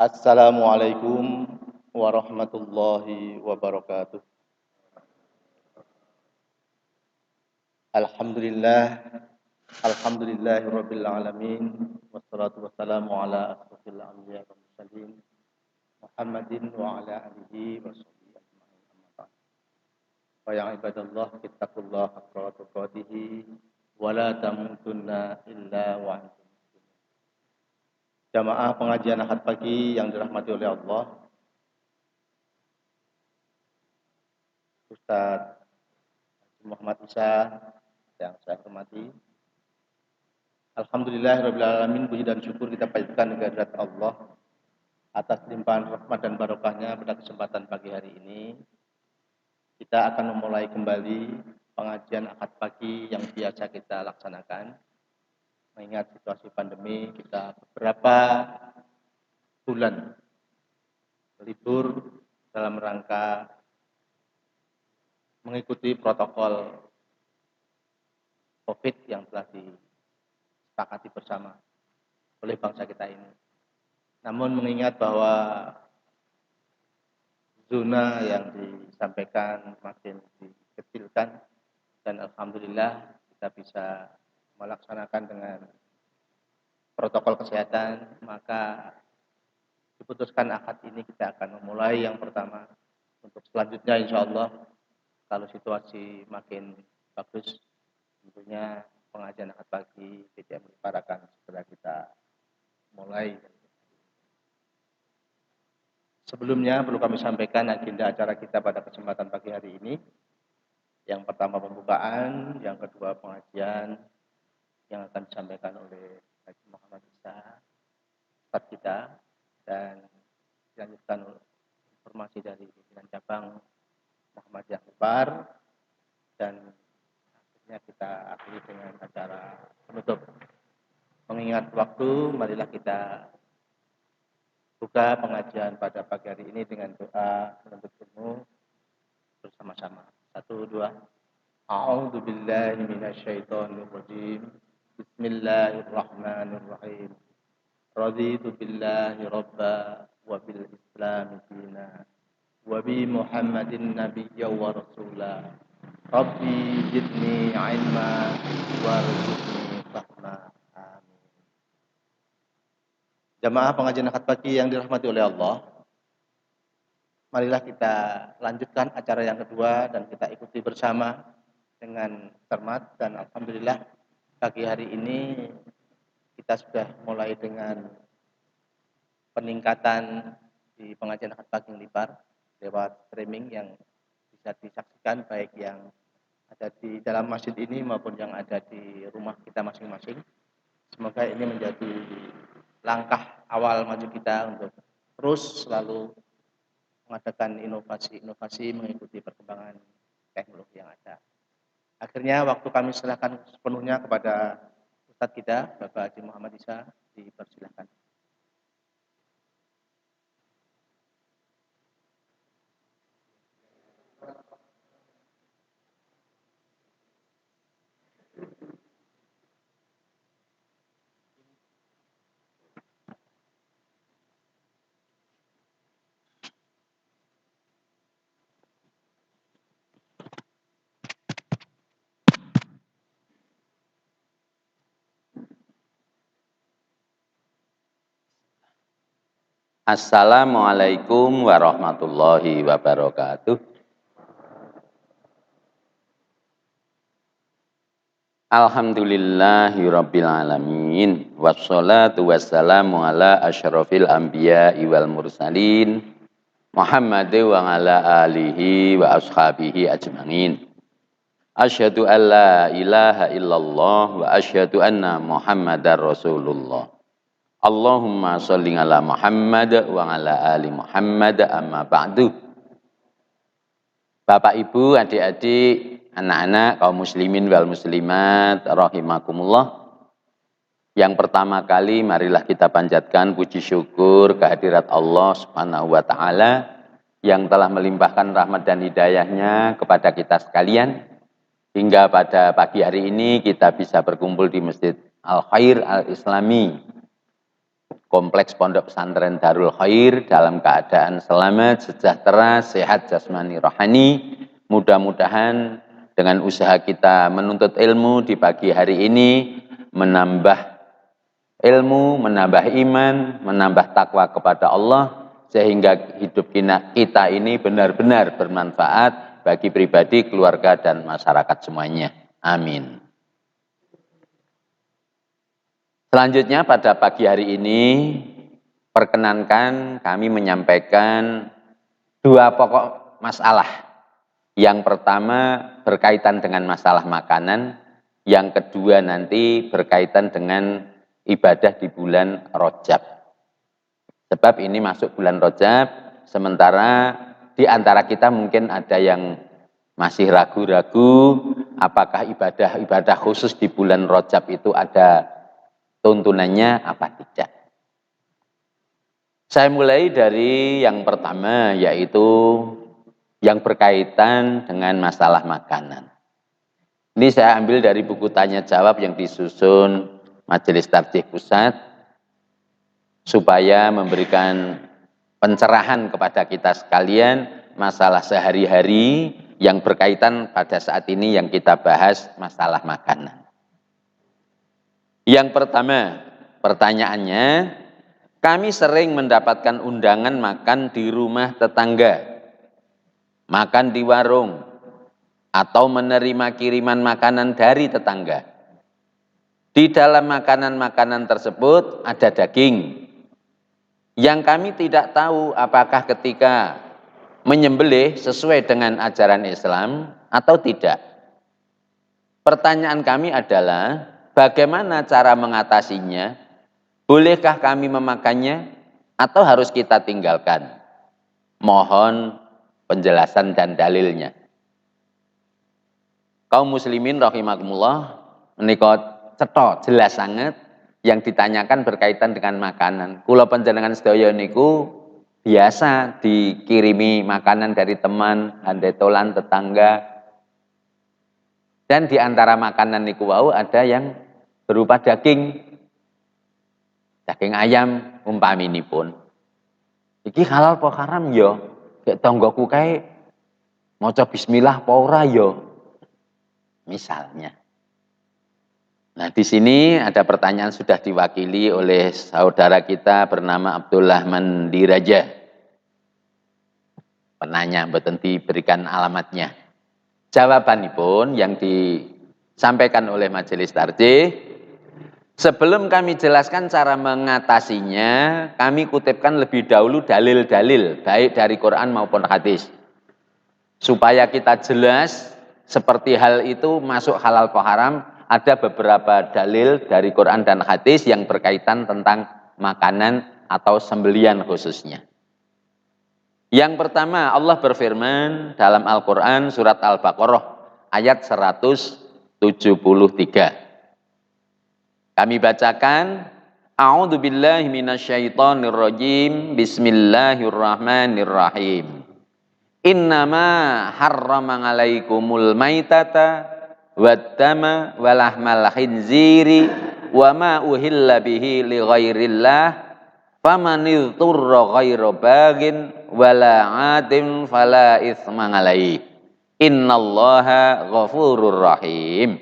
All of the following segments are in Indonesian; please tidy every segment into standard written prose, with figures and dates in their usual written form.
Assalamualaikum warahmatullahi wabarakatuh. Alhamdulillah, alhamdulillahirabbil alamin, wassalatu wassalamu ala asrofil anbiya wal mursalin Muhammadin wa ala alihi wa sahbihi ajma'in amma ba'd. Fa ya ibadallah ittaqullaha haqqa tuqatih wa la tamutunna illa wa antum muslimun. Jamaah pengajian Ahad pagi yang dirahmati oleh Allah, Ustaz Muhammad Isa yang saya hormati. Alhamdulillahirabbil alamin, puji dan syukur kita panjatkan kehadirat Allah atas limpahan rahmat dan barokahnya pada kesempatan pagi hari ini. Kita akan memulai kembali pengajian Ahad pagi yang biasa kita laksanakan. Mengingat situasi pandemi, kita beberapa bulan libur dalam rangka mengikuti protokol COVID yang telah disepakati bersama oleh bangsa kita ini. Namun mengingat bahwa zona yang disampaikan makin dikecilkan dan alhamdulillah kita bisa melaksanakan dengan protokol kesehatan, maka diputuskan akad ini kita akan memulai yang pertama. Untuk selanjutnya insya Allah kalau situasi makin bagus, tentunya pengajian akad pagi tidak meliparakan setelah kita mulai. Sebelumnya perlu kami sampaikan agenda acara kita pada kesempatan pagi hari ini. Yang pertama pembukaan, yang kedua pengajian yang akan disampaikan oleh Haji Muhammad Isa, Ustaz kita, dan dilanjutkan informasi dari pimpinan cabang Muhammadiyah Lebar, dan akhirnya kita akhiri dengan acara penutup. Mengingat waktu, marilah kita buka pengajian pada pagi hari ini dengan doa menuntut ilmu bersama-sama. 1, 2. A'udzu billahi minasyaitonir rajim. Bismillahirrahmanirrahim. Raditu billahi rabba wa bil islam dina wa bi Muhammadin nabiyya wa rasula. Rabbi zidni ilma warzuqni fahma. Amin. Jamaah pengajian akad pagi yang dirahmati oleh Allah, marilah kita lanjutkan acara yang kedua dan kita ikuti bersama dengan cermat. Dan alhamdulillah pagi hari ini kita sudah mulai dengan peningkatan di pengajian akad pagi Libar lewat streaming yang bisa disaksikan baik yang ada di dalam masjid ini maupun yang ada di rumah kita masing-masing. Semoga ini menjadi langkah awal maju kita untuk terus selalu mengadakan inovasi-inovasi mengikuti perkembangan teknologi yang ada. Akhirnya waktu kami serahkan sepenuhnya kepada Ustadz kita, Bapak Haji Muhammad Isa, dipersilahkan. Assalamualaikum warahmatullahi wabarakatuh. Alhamdulillahirabbil alamin, wassalatu wassalamu ala asyrafil anbiya'i wal mursalin Muhammad wa ala alihi wa ashabihi ajmain. Asyhadu an la ilaha illallah wa asyhadu anna Muhammadar Rasulullah. Allahumma sholli ala Muhammad wa ala ali Muhammad, amma ba'du. Bapak Ibu, adik-adik, anak-anak kaum muslimin wal muslimat rahimakumullah. Yang pertama kali marilah kita panjatkan puji syukur kehadirat Allah Subhanahu wa taala yang telah melimpahkan rahmat dan hidayahnya kepada kita sekalian hingga pada pagi hari ini kita bisa berkumpul di Masjid Al Khair Al Islami Kompleks Pondok Pesantren Darul Khair dalam keadaan selamat, sejahtera, sehat jasmani rohani. Mudah-mudahan dengan usaha kita menuntut ilmu di pagi hari ini, menambah ilmu, menambah iman, menambah takwa kepada Allah, sehingga hidup kita ini benar-benar bermanfaat bagi pribadi, keluarga, dan masyarakat semuanya. Amin. Selanjutnya pada pagi hari ini, perkenankan kami menyampaikan dua pokok masalah. Yang pertama berkaitan dengan masalah makanan, yang kedua nanti berkaitan dengan ibadah di bulan Rajab. Sebab ini masuk bulan Rajab, sementara di antara kita mungkin ada yang masih ragu-ragu apakah ibadah khusus di bulan Rajab itu ada tuntunannya apa tidak. Saya mulai dari yang pertama, yaitu yang berkaitan dengan masalah makanan. Ini saya ambil dari buku tanya jawab yang disusun Majelis Tarjih Pusat supaya memberikan pencerahan kepada kita sekalian masalah sehari-hari yang berkaitan pada saat ini yang kita bahas masalah makanan. Yang pertama, pertanyaannya, kami sering mendapatkan undangan makan di rumah tetangga, makan di warung, atau menerima kiriman makanan dari tetangga. Di dalam makanan-makanan tersebut ada daging, yang kami tidak tahu apakah ketika menyembelih sesuai dengan ajaran Islam atau tidak. Pertanyaan kami adalah, bagaimana cara mengatasinya? Bolehkah kami memakannya atau harus kita tinggalkan? Mohon penjelasan dan dalilnya. Kaum muslimin rahimakumullah, menika cetha jelas sangat yang ditanyakan berkaitan dengan makanan. Kula panjenengan sedaya niku biasa dikirimi makanan dari teman, handetolan, tetangga. Dan di antara makanan niku wau ada yang berupa daging. Daging ayam umpaminipun. Iki halal apa haram ya? Kayak tanggoku kae maca bismillah apa ora ya? Misalnya. Nah, di sini ada pertanyaan sudah diwakili oleh saudara kita bernama Abdullah Mandiraja. Penanya mboten diberikan alamatnya. Jawabanipun yang disampaikan oleh Majelis Tarjih, sebelum kami jelaskan cara mengatasinya, kami kutipkan lebih dahulu dalil-dalil baik dari Quran maupun hadis. Supaya kita jelas seperti hal itu masuk halal atau haram, ada beberapa dalil dari Quran dan hadis yang berkaitan tentang makanan atau sembelian khususnya. Yang pertama, Allah berfirman dalam Al-Quran surat Al-Baqarah ayat 173. Kami bacakan, A'udzubillahi minasyaitonirrajim, Bismillahirrahmanirrahim. Innama harrama 'alaikumul maitata waddama walahmal khinziri wa ma uhilla bihi li ghairillah faman idhurra ghaira bagin wala 'adin fala itsma 'alaihi innallaha ghafurur rahim.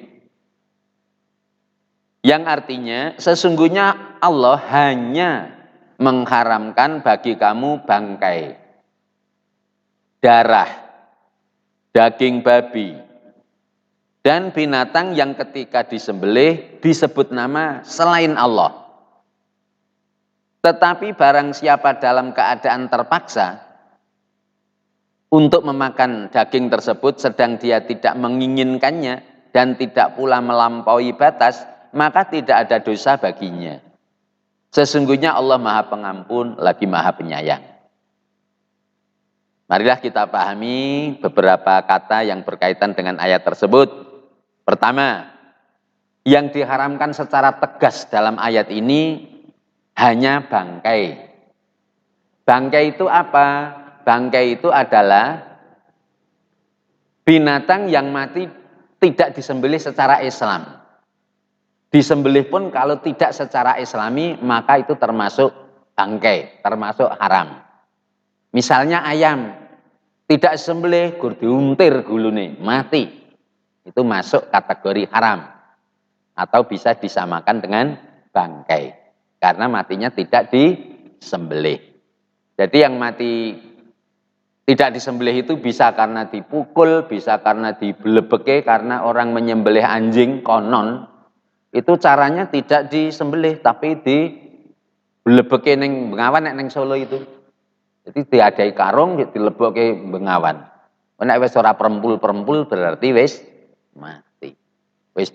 Yang artinya sesungguhnya Allah hanya mengharamkan bagi kamu bangkai, darah, daging babi, dan binatang yang ketika disembelih disebut nama selain Allah. Tetapi barang siapa dalam keadaan terpaksa untuk memakan daging tersebut sedang dia tidak menginginkannya dan tidak pula melampaui batas, maka tidak ada dosa baginya. Sesungguhnya Allah Maha Pengampun lagi Maha Penyayang. Marilah kita pahami beberapa kata yang berkaitan dengan ayat tersebut. Pertama, yang diharamkan secara tegas dalam ayat ini hanya bangkai. Bangkai itu apa? Bangkai itu adalah binatang yang mati tidak disembelih secara Islam. Disembelih pun kalau tidak secara Islami, maka itu termasuk bangkai, termasuk haram. Misalnya ayam, tidak sembelih, gur diuntir gulune, mati. Itu masuk kategori haram. Atau bisa disamakan dengan bangkai. Karena matinya tidak disembelih. Jadi yang mati tidak disembelih itu bisa karena dipukul, bisa karena dibelebeke, karena orang menyembelih anjing konon. Itu caranya tidak disembelih, tapi dibelebeke ning Bengawan ning Solo itu. Jadi diadai karung, dilebokke Bengawan. Nek wis ora perempul-perempul berarti wis mati. Wis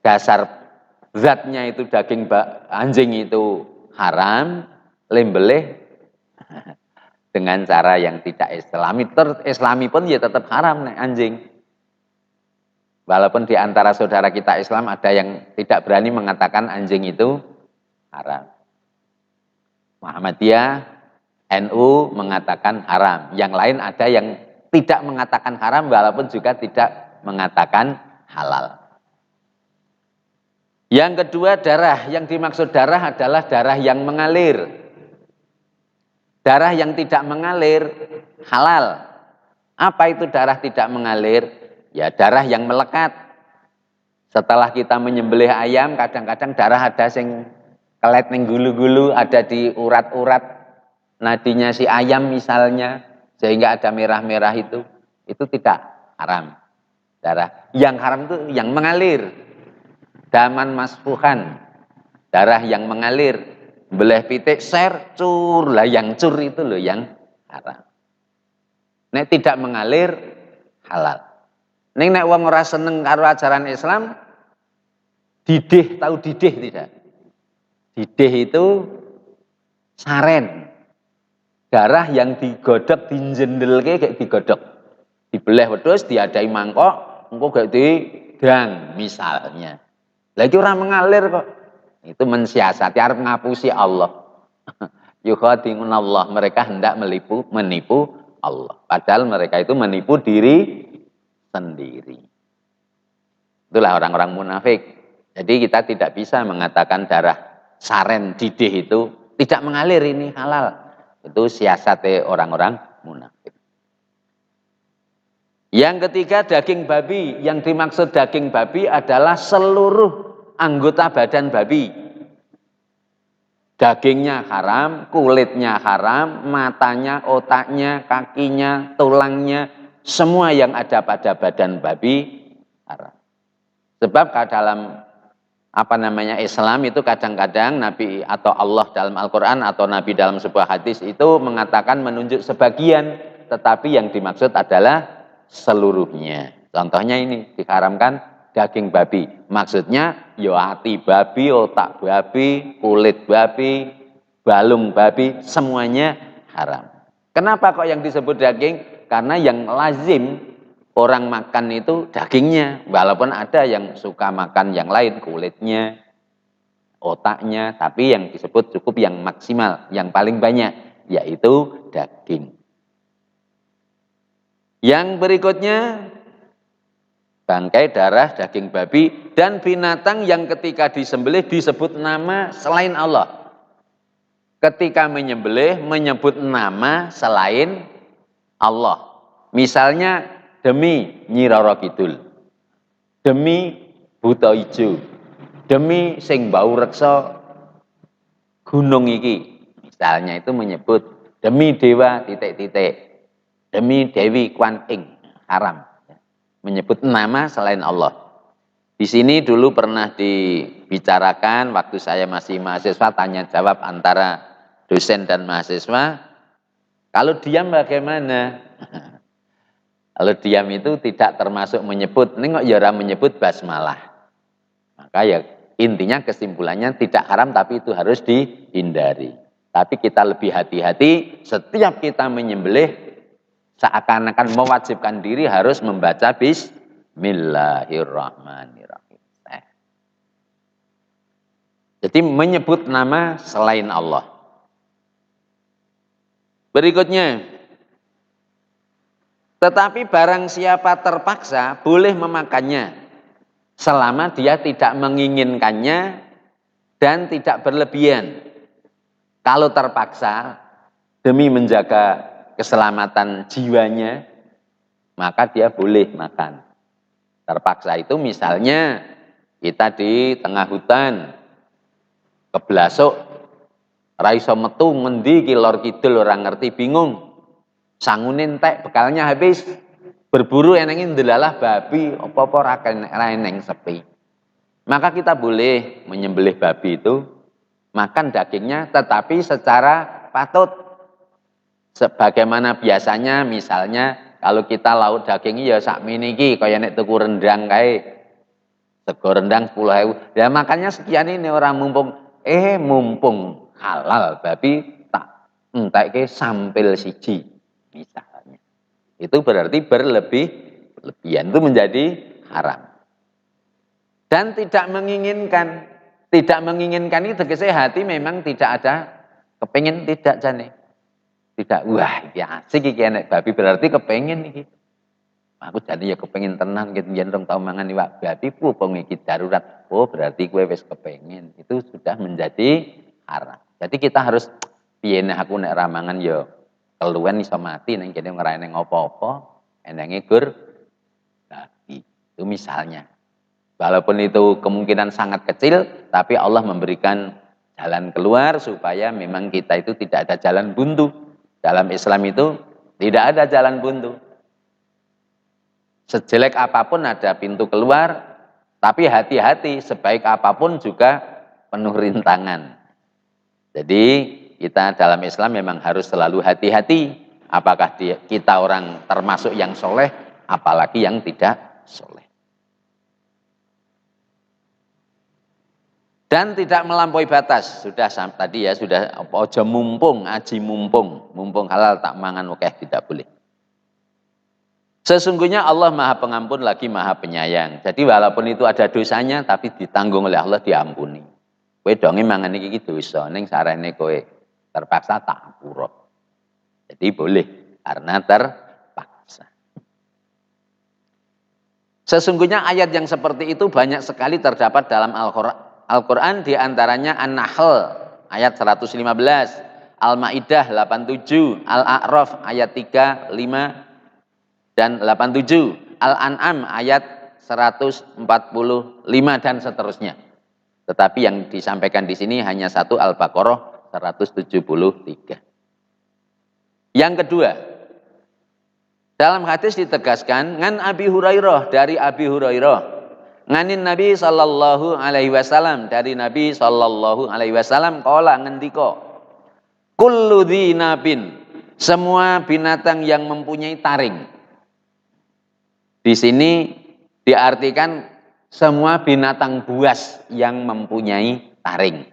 dasar zatnya itu daging anjing itu haram, lembelih dengan cara yang tidak islami. Islami pun ya tetap haram nek anjing. Walaupun di antara saudara kita Islam ada yang tidak berani mengatakan anjing itu haram. Muhammadiyah, NU mengatakan haram. Yang lain ada yang tidak mengatakan haram walaupun juga tidak mengatakan halal. Yang kedua, darah. Yang dimaksud darah adalah darah yang mengalir. Darah yang tidak mengalir halal. Apa itu darah tidak mengalir? Ya darah yang melekat. Setelah kita menyembelih ayam, kadang-kadang darah ada sing kelet ning gulu-gulu, ada di urat-urat nadinya si ayam misalnya, sehingga ada merah-merah itu tidak haram. Darah yang haram itu yang mengalir. Daman masfuhan, darah yang mengalir. Belah pitik ser cur, lah yang cur itu loh yang haram. Nek tidak mengalir halal. Ning nek wong ora seneng karo ajaran Islam, didih, tahu didih tidak? Didih itu saren. Darah yang digodhog dinjendelke kayak digodhog. Dibelah wedhus diadai mangkok, engko gak didang misalnya. Lah iki ora mengalir kok. Itu mensiasati arep ngapusi Allah. Yukhadi'un Allah, mereka hendak menipu Allah. Padahal mereka itu menipu diri sendiri. Itulah orang-orang munafik. Jadi kita tidak bisa mengatakan darah saren didih itu tidak mengalir, ini halal. Itu siasatnya orang-orang munafik. Yang ketiga, daging babi. Yang dimaksud daging babi adalah seluruh anggota badan babi. Dagingnya haram, kulitnya haram, matanya, otaknya, kakinya, tulangnya, semua yang ada pada badan babi haram. Sebab dalam Islam itu kadang-kadang Nabi atau Allah dalam Al-Quran atau Nabi dalam sebuah hadis itu mengatakan menunjuk sebagian, tetapi yang dimaksud adalah seluruhnya. Contohnya ini, diharamkan daging babi. Maksudnya ya hati babi, otak babi, kulit babi, balung babi, semuanya haram. Kenapa kok yang disebut daging? Karena yang lazim orang makan itu dagingnya, walaupun ada yang suka makan yang lain, kulitnya, otaknya, tapi yang disebut cukup yang maksimal, yang paling banyak, yaitu daging. Yang berikutnya, bangkai, darah, daging babi, dan binatang yang ketika disembelih disebut nama selain Allah. Ketika menyembelih, menyebut nama selain Allah. Misalnya, demi Nyi Roro Kidul, demi Buta Ijo, demi sing bau reksa gunung iki, misalnya itu menyebut demi dewa titik-titik, demi Dewi Kwan Ing, haram menyebut nama selain Allah. Di sini dulu pernah dibicarakan waktu saya masih mahasiswa, tanya jawab antara dosen dan mahasiswa, kalau diam bagaimana? Kalau diam itu tidak termasuk menyebut, ini kok ya orang menyebut basmalah. Maka ya intinya kesimpulannya tidak haram, tapi itu harus dihindari. Tapi kita lebih hati-hati, setiap kita menyembelih seakan-akan mewajibkan diri harus membaca Bismillahirrahmanirrahim. Jadi menyebut nama selain Allah. Berikutnya, tetapi barang siapa terpaksa boleh memakannya selama dia tidak menginginkannya dan tidak berlebihan. Kalau terpaksa demi menjaga keselamatan jiwanya, maka dia boleh makan. Terpaksa itu misalnya kita di tengah hutan, keblasuk, ra iso metu ngendi ki lor kidul ora ngerti, bingung. Sangune entek, bekalnya habis. Berburu enengin ndelalah babi, apa-apa ra eneng sepi. Maka kita boleh menyembelih babi itu, makan dagingnya, tetapi secara patut. Sebagaimana biasanya, misalnya kalau kita lauk dagingnya ya sakmene iki kaya nek tuku rendang kae. Sego rendang 10.000. Ya makannya sekian ini orang mumpung halal babi tak entekke sampil siji misalnya. Itu berarti berlebihan, itu menjadi haram. Dan tidak menginginkan itu tegese hati memang tidak ada kepengin, tidak jane. Tidak, wah ya asik iki enek babi berarti kepengin iki. Aku jadi ya kepengin tenan gitu, yen rong tau mangan iwak babi pupung iki darurat. Oh berarti kue wis kepengin. Itu sudah menjadi haram. Jadi kita harus piye nek aku nek ramangan ya keluwen iso mati ning kene ora eneng apa-apa, enenge gur babi. Itu misalnya. Walaupun itu kemungkinan sangat kecil, tapi Allah memberikan jalan keluar supaya memang kita itu tidak ada jalan buntu. Dalam Islam itu tidak ada jalan buntu. Sejelek apapun ada pintu keluar, tapi hati-hati, sebaik apapun juga penuh rintangan. Jadi kita dalam Islam memang harus selalu hati-hati, apakah kita orang termasuk yang soleh, apalagi yang tidak soleh. Dan tidak melampaui batas, sudah tadi ya, sudah ojo mumpung, aji mumpung halal tak mangan oke tidak boleh. Sesungguhnya Allah Maha Pengampun lagi Maha Penyayang. Jadi walaupun itu ada dosanya, tapi ditanggung oleh Allah, diampuni. Kowe donge mangan iki dosa, ning sarene kowe terpaksa tak ampura. Jadi boleh karena terpaksa. Sesungguhnya ayat yang seperti itu banyak sekali terdapat dalam Al-Quran, diantaranya An-Nahl ayat 115, Al-Ma'idah 87, Al-A'raf ayat 3, 5, dan 87, Al-An'am ayat 145 dan seterusnya. Tetapi yang disampaikan di sini hanya satu, Al-Baqarah 173. Yang kedua, dalam hadis ditegaskan ngan Abi Hurairah, dari Abi Hurairah, nganin Nabi sallallahu alaihi wasallam, dari Nabi sallallahu alaihi wasallam qala ngendika, kullu dzinabin, semua binatang yang mempunyai taring. Di sini diartikan semua binatang buas yang mempunyai taring.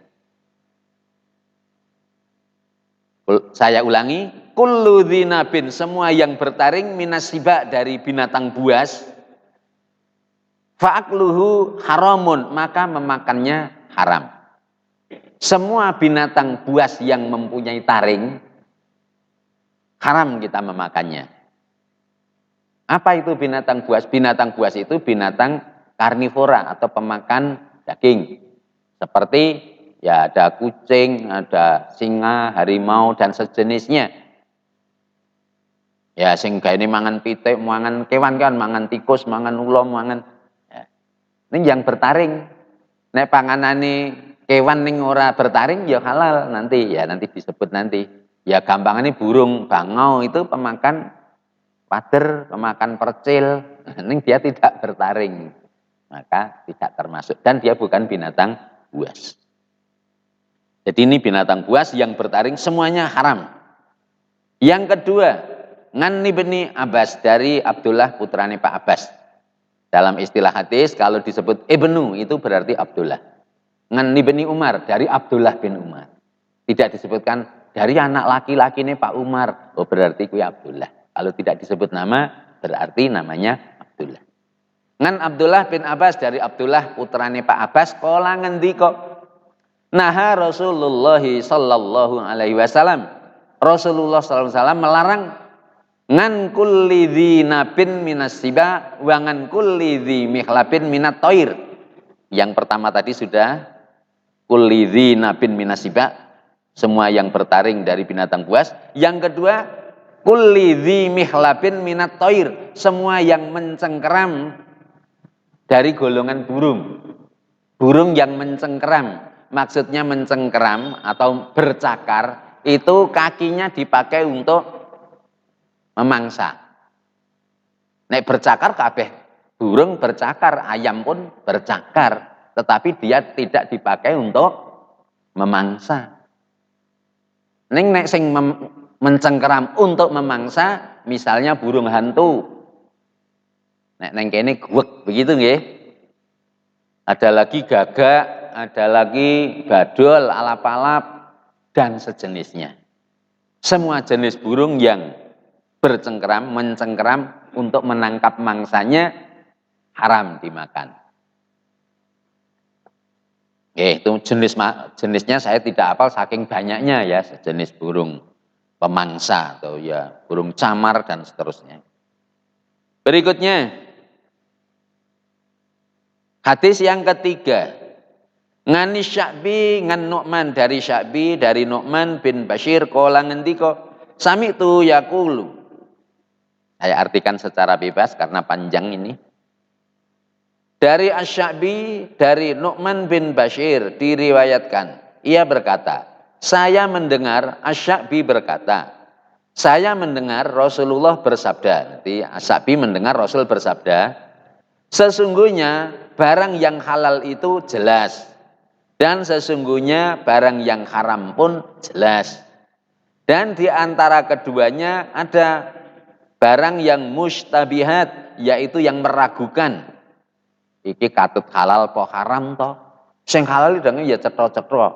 Saya ulangi, kullu dzinabin, semua yang bertaring, minas siba, dari binatang buas, fa'akluhu haramun, maka memakannya haram. Semua binatang buas yang mempunyai taring, haram kita memakannya. Apa itu binatang buas? Binatang buas itu binatang karnivora atau pemakan daging. Seperti ya ada kucing, ada singa, harimau dan sejenisnya. Ya sing ini mangan pitik, mangan kewan kan, mangan tikus, mangan ulam, mangan. Ya. Ini yang bertaring. Nek panganane kewan ning ora bertaring ya halal nanti, ya nanti disebut nanti. Ya gampangannya burung bangau itu pemakan pader, pemakan percil, ini dia tidak bertaring, maka tidak termasuk, dan dia bukan binatang buas. Jadi ini binatang buas yang bertaring semuanya haram. Yang kedua, ngan ibni Abbas, dari Abdullah putrane Pak Abbas. Dalam istilah hadis kalau disebut ibnu itu berarti Abdullah. Ngan ibni Umar, dari Abdullah bin Umar. Tidak disebutkan dari anak laki-laki ini Pak Umar, oh berarti kuwi Abdullah. Kalau tidak disebut nama, berarti namanya Abdullah. Ngan Abdullah bin Abbas, dari Abdullah putrane Pak Abbas, kala ngendika, naha Rasulullah sallallahu alaihi wasallam, Rasulullah sallallahu alaihi wasallam melarang ngan kulli dzinabin minas siba wa ngan kulli dzi mikhlabin minat toir. Yang pertama tadi sudah kulli dzinabin minas siba, semua yang bertaring dari binatang buas. Yang kedua, kulli dzi mihlabin minat toir, semua yang mencengkeram dari golongan burung. Burung yang mencengkeram, maksudnya mencengkeram atau bercakar, itu kakinya dipakai untuk memangsa. Nek bercakar kabeh, burung bercakar, ayam pun bercakar, tetapi dia tidak dipakai untuk memangsa. Nek sing mencengkeram untuk memangsa, misalnya burung hantu. Nek neng kene guwek begitu nggih. Ada lagi gagak, ada lagi badol, alap-alap dan sejenisnya. Semua jenis burung yang bercengkeram, mencengkeram untuk menangkap mangsanya haram dimakan. Itu jenisnya saya tidak hafal saking banyaknya ya, sejenis burung pemangsa atau ya burung camar dan seterusnya. Berikutnya, hadis yang ketiga, ngani Sya'bi ngan Nu'man, dari Sya'bi dari Nu'man bin Bashir qala ngendika sami'tu yaqulu. Saya artikan secara bebas karena panjang ini. Dari Asy-Sya'bi dari Nu'man bin Bashir diriwayatkan, ia berkata, saya mendengar Asy-Sya'bi berkata, saya mendengar Rasulullah bersabda. Nanti Asy-Sya'bi mendengar Rasul bersabda, sesungguhnya barang yang halal itu jelas dan sesungguhnya barang yang haram pun jelas. Dan di antara keduanya ada barang yang mustabihat, yaitu yang meragukan. Iki katut halal po haram to. Sing halal idane ya cetha-cetha.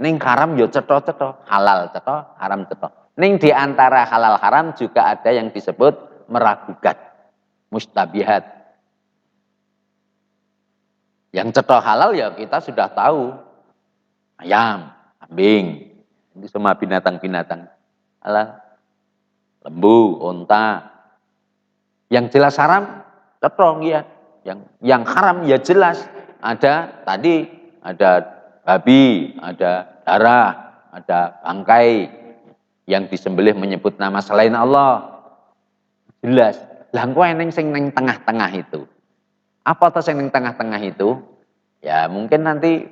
Ning haram ya cetha-cetha. Halal cetha, haram cetha. Ning di antara halal haram juga ada yang disebut meragukan. Mustabihat. Yang cetha halal ya kita sudah tahu. Ayam, kambing, ini semua binatang-binatang halal. Lembu, unta. Yang jelas haram, cetha ya. Yang haram ya jelas, ada tadi, ada babi, ada darah, ada bangkai yang disembelih menyebut nama selain Allah, jelas. Lah engko eneng sing ning tengah-tengah itu. Apa to sing ning tengah-tengah itu? Ya mungkin nanti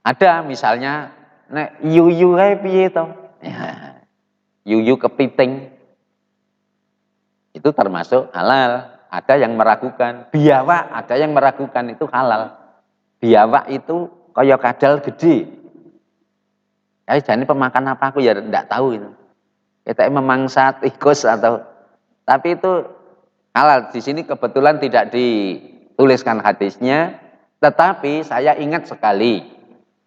ada misalnya nek yuyu kae piye to? Ya, yuyu kepiting itu termasuk halal. Ada yang meragukan, biawak ada yang meragukan itu halal. Biawak itu kaya kadal gede. Jadi pemakan apa aku ya tidak tahu itu. Kita memangsa tikus atau, tapi itu halal. Di sini kebetulan tidak dituliskan hadisnya, tetapi saya ingat sekali.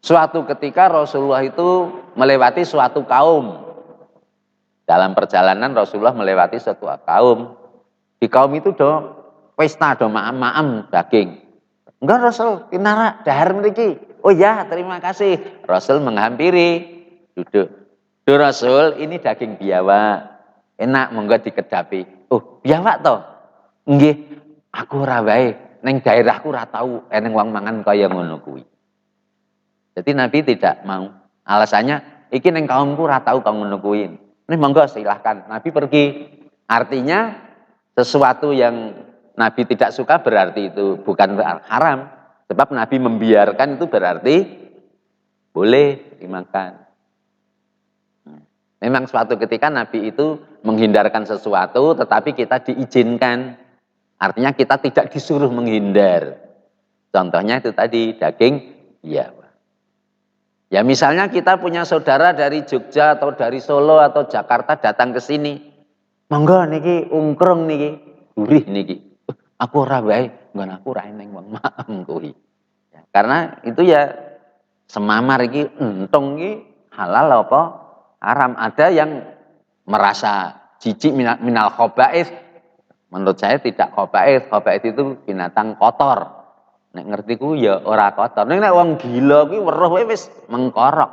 Suatu ketika Rasulullah itu melewati suatu kaum. Dalam perjalanan Rasulullah melewati suatu kaum. Di kaum itu do pesta, do maam-maam daging. Enggak Rasul, kinara dahar mriki. Oh ya, terima kasih. Rasul menghampiri, duduk. Do Rasul, ini daging biawak. Enak monggo dikedapi. Oh, biawak to? Nggih, aku ora wae. Ning daerahku ora tau eneng wong mangan kaya ngono kuwi. Jadi Nabi tidak mau. Alasannya, iki ning kaumku ora tau kaya ngono kuwi. Nih monggo silahkan. Nabi pergi. Artinya sesuatu yang Nabi tidak suka berarti itu bukan haram. Sebab Nabi membiarkan itu berarti boleh dimakan. Memang suatu ketika Nabi itu menghindarkan sesuatu tetapi kita diizinkan. Artinya kita tidak disuruh menghindar. Contohnya itu tadi daging biawak. Ya misalnya kita punya saudara dari Jogja atau dari Solo atau Jakarta datang ke sini. Monggo niki ungkrung niki, gurih niki. Aku ora wae, nggon aku ora eneng wong maem kuwi. Ya, karena itu ya semamar iki entung iki halal apa haram. Ada yang merasa jijik minal khaba'is. Menurut saya tidak khaba'is. Khaba'is itu binatang kotor. Nek ngerti ku ya ora kotor. Nek wong gila kuwi weruh wis mengkorok.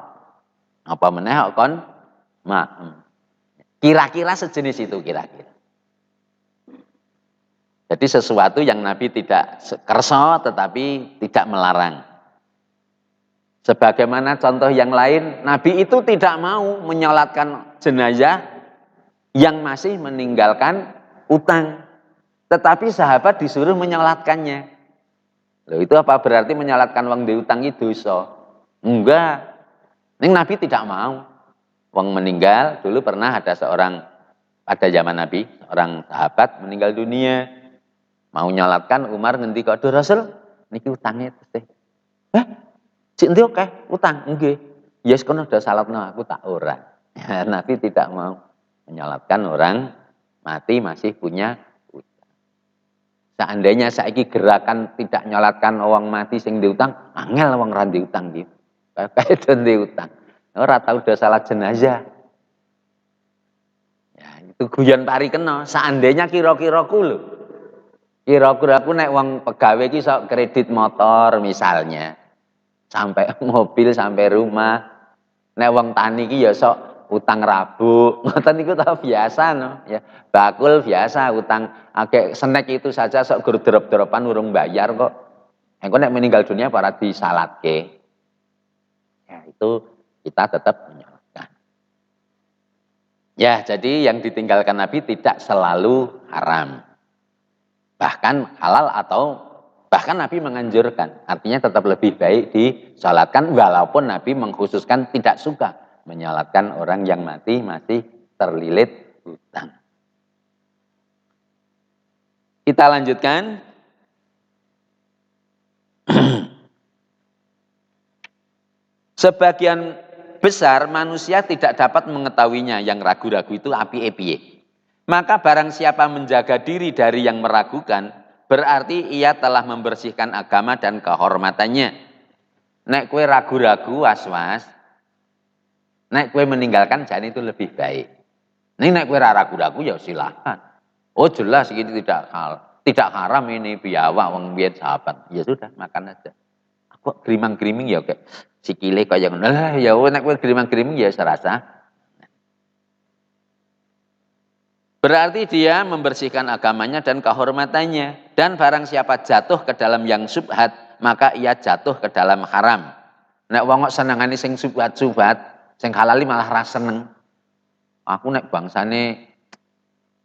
Apa meneh kok kon maem. Kira-kira sejenis itu kira-kira. Jadi sesuatu yang Nabi tidak kerso tetapi tidak melarang. Sebagaimana contoh yang lain, Nabi itu tidak mau menyolatkan jenazah yang masih meninggalkan utang. Tetapi sahabat disuruh menyolatkannya. Loh, itu apa berarti menyolatkan wong diutang itu dosa? Enggak. Ini Nabi tidak mau. Wong meninggal, dulu pernah ada seorang pada zaman Nabi, seorang sahabat meninggal dunia. Mau nyolatkan, Umar ngendika, "Aduh Rasul, niki utangnya teh." "Hah? Cik ndi akeh utang?" "Nggih." "Ya kono do salatno aku tak ora." Nabi tidak mau menyolatkan orang mati masih punya utang. Seandainya saiki gerakan tidak nyolatkan orang mati sing diutang, angel wong ra diutang iki. Kae do diutang. Ora tau do salat jenazah. Ya, itu guyon pari kena. Seandainya kira-kiraku lho. Kira-kiraku nek wong pegawe iki sok kredit motor misalnya. Sampai mobil, sampai rumah. Nek wong tani iki ya sok utang rabuk. Ngoten niku tau biasa no, ya. Bakul biasa utang akeh snack itu saja sok gur drop-dropan urung bayar kok. Engko nek meninggal dunia para disalatke. Ya, itu kita tetap menyolatkan. Ya, jadi yang ditinggalkan Nabi tidak selalu haram. Bahkan halal atau bahkan Nabi menganjurkan, artinya tetap lebih baik disalatkan walaupun Nabi mengkhususkan tidak suka menyalatkan orang yang mati masih terlilit hutang. Kita lanjutkan. Sebagian besar manusia tidak dapat mengetahuinya, yang ragu-ragu itu api-epiye. Maka barang siapa menjaga diri dari yang meragukan, berarti ia telah membersihkan agama dan kehormatannya. Nek kue ragu-ragu, was-was, nek kue meninggalkan jane itu lebih baik. Nek kue ragu-ragu ya silahkan. Oh jelas ini tidak haram ini biawak wong biyen sahabat. Ya sudah, makan aja. Kok grimang-griming ya kayak sikile kaya ngono. Lah ya nek kowe grimang-griming ya serasa. Berarti dia membersihkan agamanya dan kehormatannya. Dan barang siapa jatuh ke dalam yang subhat, maka ia jatuh ke dalam haram. Nek wong kok senengane sing subhat-subhat, sing halali malah ra seneng. Aku nek bangsane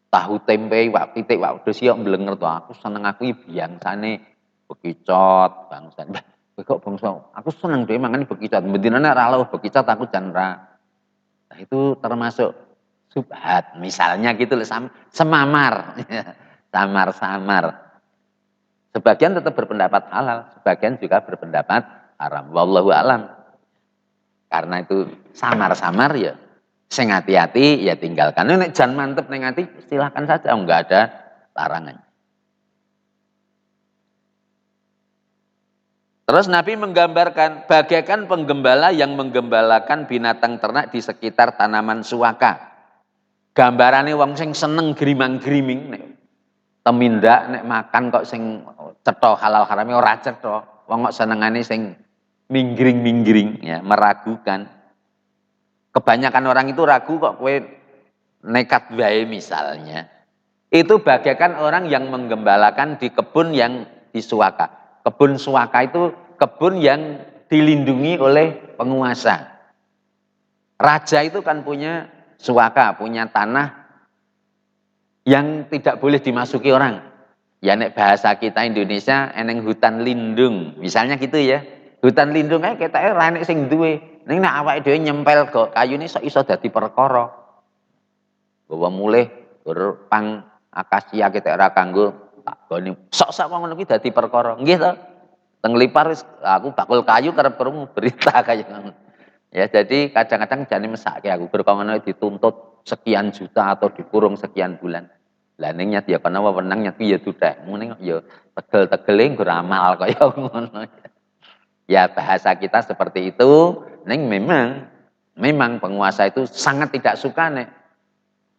tahu tempe, wak pitik, wak wedhus yo mblenger to. Aku seneng aku iki biangsane bekicot, bangsane. Kok bangsa, aku seneng dhewe mangan bekicot. Bendinane ra lawuh bekicot aku jan ra. Nah, itu termasuk subhat. Misalnya gitu loh, semamar. Samar-samar. Sebagian tetap berpendapat halal, sebagian juga berpendapat haram. Wallahu alam. Karena itu samar-samar ya. Sing hati-hati ya tinggalkan. Nek jan mantep ning ati silahkan saja, enggak ada larangan. Terus Nabi menggambarkan bagaikan penggembala yang menggembalakan binatang ternak di sekitar tanaman suaka. Gambarane wong sing seneng grimang-griming nek temindak nek makan kok sing cetha halal harame ora cetha. Wong kok senengane sing minggring-minggring ya, meragukan. Kebanyakan orang itu ragu kok kowe nekat wae misalnya. Itu bagaikan orang yang menggembalakan di kebun yang di suaka. Kebun suaka itu kebun yang dilindungi oleh penguasa. Raja itu kan punya suaka, punya tanah yang tidak boleh dimasuki orang. Ya nek bahasa kita Indonesia eneng hutan lindung, misalnya gitu ya. Hutan lindung ae ketake ra enek sing duwe. Ning nek awake dhewe nyempel kok kayune sok iso dadi perkara. Gawa mulih pang akasia ketek ora kanggo tak goni. Sok-sok ngono kuwi dadi perkara. Nggih to? Teng Lipar wis aku bakul kayu karep krungu berita kaya ngono. Ya jadi kadang-kadang jane mesake aku berkono dituntut sekian juta atau dikurung sekian bulan. Lah ning nyat ya kana wewenang nyat ya dudak. Mune ya tegel-tegele nggo ramal kaya ngono. Ya bahasa kita seperti itu. Ning memang penguasa itu sangat tidak suka nek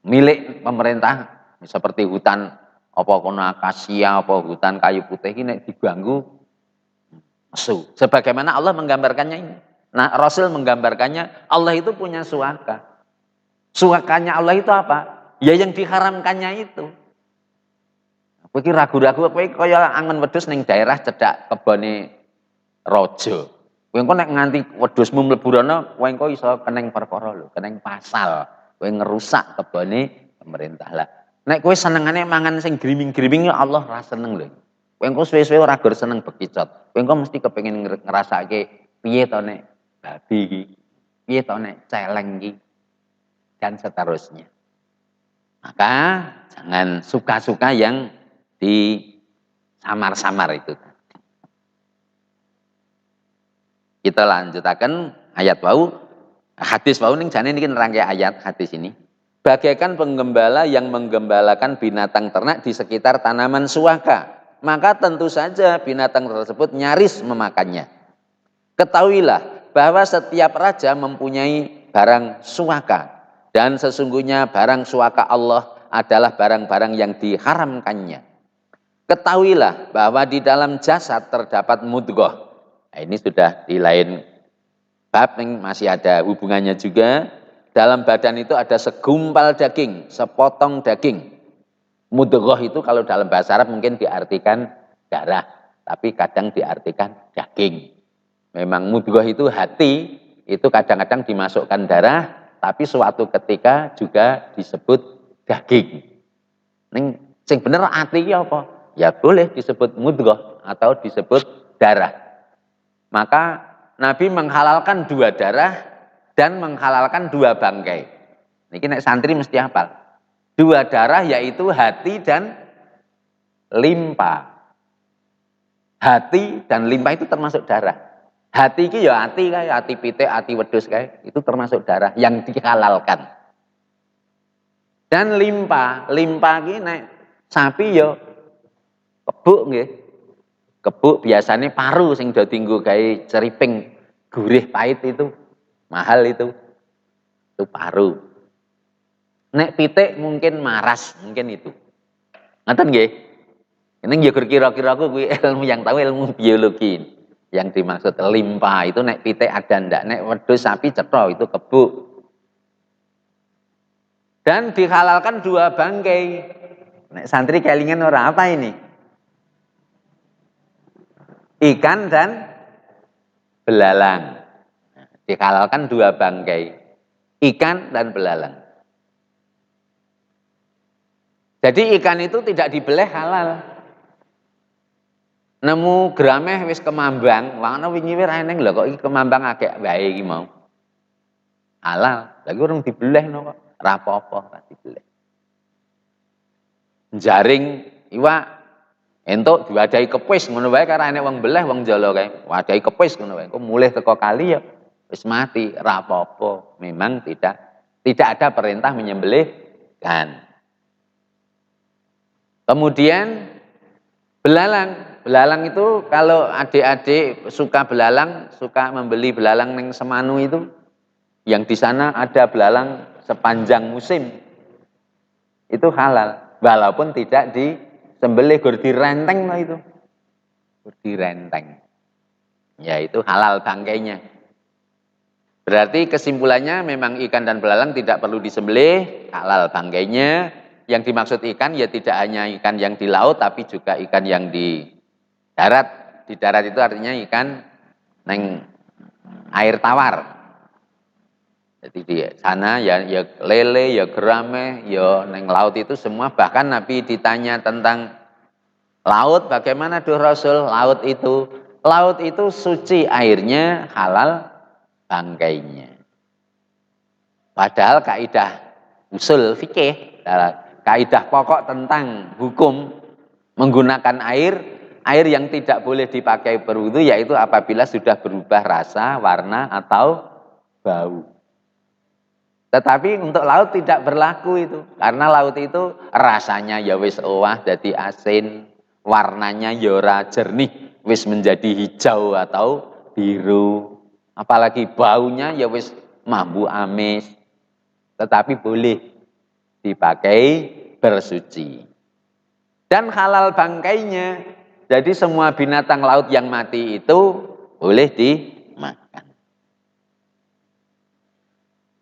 milik pemerintah seperti hutan apa kono akasia apa hutan kayu putih ini nek diganggu mesu. Sebagaimana Allah menggambarkannya ini. Nah, Rasul menggambarkannya Allah itu punya suaka. Suakanya Allah itu apa? Ya yang diharamkannya itu. Kowe iki ragu-ragu kowe kaya angon wedhus ning daerah cedhak kebone raja. Kowe engko nek nganti wedhusmu mlebu rono, kowe engko iso keneng perkara lho, keneng pasal. Kowe ngerusak kebone pemerintah lah. Nek kowe senengane mangan sing griming-griming ya Allah ra seneng lho. Kowe engko suwe-suwe ora gur seneng bekicot. Kowe engko mesti kepengin ngrasake piye to nek babi iki, piye to nek celeng iki dan seterusnya. Maka jangan suka-suka yang di samar-samar itu. Kita lanjutakan ayat wau, hadis wau ning jane niki nerangke ayat hadis ini. Bagaikan penggembala yang menggembalakan binatang ternak di sekitar tanaman suaka, maka tentu saja binatang tersebut nyaris memakannya. Ketahuilah bahwa setiap raja mempunyai barang suaka, dan sesungguhnya barang suaka Allah adalah barang-barang yang diharamkannya. Ketahuilah bahwa di dalam jasad terdapat mudghah. Nah, ini sudah di lain bab yang masih ada hubungannya juga. Dalam badan itu ada segumpal daging, sepotong daging. Mudghah itu kalau dalam bahasa Arab mungkin diartikan darah, tapi kadang diartikan daging. Memang mudghah itu hati, itu kadang-kadang dimasukkan darah, tapi suatu ketika juga disebut daging. Ning sing bener ati iki apa? Ya boleh disebut mudghah atau disebut darah. Maka Nabi menghalalkan 2 darah dan menghalalkan 2 bangkai. Niki nek santri mesti hafal. 2 darah yaitu hati dan limpa. Hati dan limpa itu termasuk darah. Hati iki ya ati kae, ati pitik, ati wedhus kae, itu termasuk darah yang dihalalkan. Dan limpa iki nek sapi ya kebuk nggih. Kebuk biasanya paru sing do dienggo gawe ceriping gurih pahit itu. Mahal itu. Itu paru. Nek pitik mungkin maras, mungkin itu. Ngoten nggih. Ini ya kira-kira aku kuwi ilmu yang tahu ilmu biologi. Yang dimaksud limpa itu nek pitik ada ndak, nek wedhus sapi cetha itu kebuk. Dan dihalalkan 2 bangkai. Nek santri kelingan ora apa ini? Ikan dan belalang. Dihalalkan 2 bangkai. Ikan dan belalang. Jadi ikan itu tidak dibeleh halal. Nemu grameh wis kemambang, wangane wingi wae ra eneng lho kok iki kemambang akeh wae iki mau. Halal. Lagi urung dibeleh no kok. Ra apa-apa ra dibeleh. Jaring iwak entuk diwadahi kepis ngono wae karena enek wong beleh wong jala kae. Wadahi kepis ngono wae. Kok mulih teko kali ya wis mati, ra apa-apa. Memang tidak ada perintah menyembelihkan. Kemudian belalang. Belalang itu kalau adik-adik suka belalang, suka membeli belalang neng Semanu itu, yang di sana ada belalang sepanjang musim. Itu halal, walaupun tidak disembelih, gur direnteng lah itu. Gur direnteng. Ya itu halal bangkainya. Berarti kesimpulannya memang ikan dan belalang tidak perlu disembelih, halal bangkainya. Yang dimaksud ikan ya tidak hanya ikan yang di laut, tapi juga ikan yang di darat. Di darat itu artinya ikan neng air tawar. Jadi di sana ya lele, ya gerame, ya neng laut itu semua. Bahkan Nabi ditanya tentang laut, bagaimana duh Rasul? Laut itu suci airnya, halal bangkainya. Padahal kaidah usul fikih, kaidah pokok tentang hukum menggunakan air yang tidak boleh dipakai berwudu yaitu apabila sudah berubah rasa, warna atau bau. Tetapi untuk laut tidak berlaku itu, karena laut itu rasanya ya wis owah jadi asin, warnanya ya ora jernih, wis menjadi hijau atau biru. Apalagi baunya ya wis mambu amis. Tetapi boleh dipakai bersuci. Dan halal bangkainya. Jadi semua binatang laut yang mati itu boleh dimakan.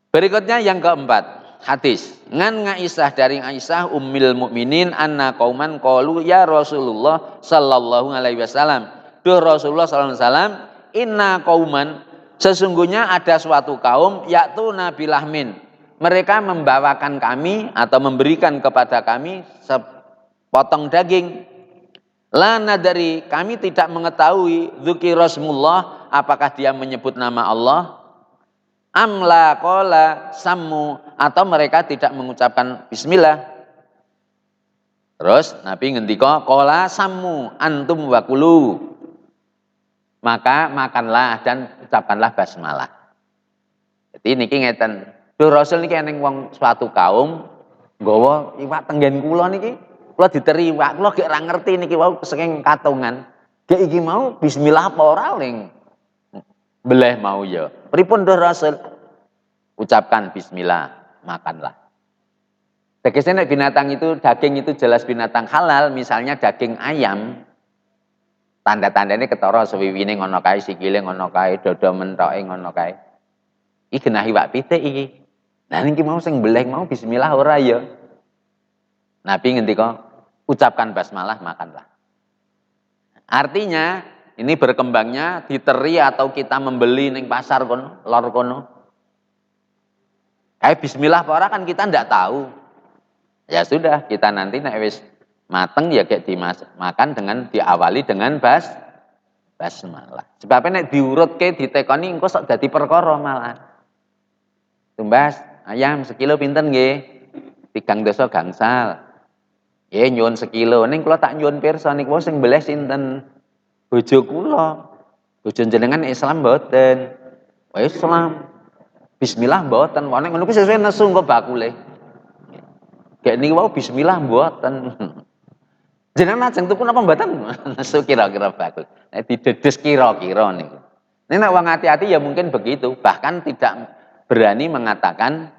Berikutnya yang keempat, hadis. Ngan Aisyah dari Aisyah ummil mukminin anna qauman qalu ya Rasulullah sallallahu alaihi wasallam. Duh Rasulullah sallallahu alaihi wasallam, inna qauman, sesungguhnya ada suatu kaum yaktu nabilahmin, mereka membawakan kami atau memberikan kepada kami sepotong daging. Lana dari kami tidak mengetahui dzikirasmullah, apakah dia menyebut nama Allah, amla qala sammu, atau mereka tidak mengucapkan bismillah. Terus Nabi ngendika qala sammu antum wakulu, maka makanlah dan ucapkanlah basmalah. Jadi niki ngeten, Duh Rasul niki eneng wong suatu kaum nggawa iwak tenggen kula niki, kula diteri iwak, kula gek ra ngerti niki wau saking katungan. Gek iki mau bismillah apa ora ling beleh mau ya. Pripun Duh Rasul? Ucapkan bismillah, makanlah. Tegesnya binatang itu, daging itu jelas binatang halal, misalnya daging ayam, tanda-tandanya ketara sewiwine ngono kae, sikile ngono kae, dada mentoke ngono kae. Iki genah iwak pitik iki. Nah niki mau sing beleh mau bismillah ora ya. Nabi ngendika, ucapkan basmalah, makanlah. Artinya ini berkembangnya diteri atau kita membeli ning pasar kono, lor kono. Kayak bismillah apa ora kan kita ndak tahu. Ya sudah, kita nanti nek wis mateng ya kayak dimakan dengan diawali dengan basmalah. Sebabnya nek diurutke ditekoni engko sok dadi perkara malah. Tumbas, ayam sekilo pinten nggih? 3 dosa gangsal. Nggih nyuwun sekilo. Ning kula tak nyuwun pirsa niku sing beleh sinten? Bojo kula. Bojo jenengan Islam mboten? Wah Islam. Bismillah mboten. Wong nek ngono kuwi sesuai nesu engko bakule. Kayak niku wau bismillah mboten. Jenengan ajeng tuku napa mboten? Nesu kira-kira bakul. Nek didedes kira-kira niku. Nek wong hati-hati ya mungkin begitu, bahkan tidak berani mengatakan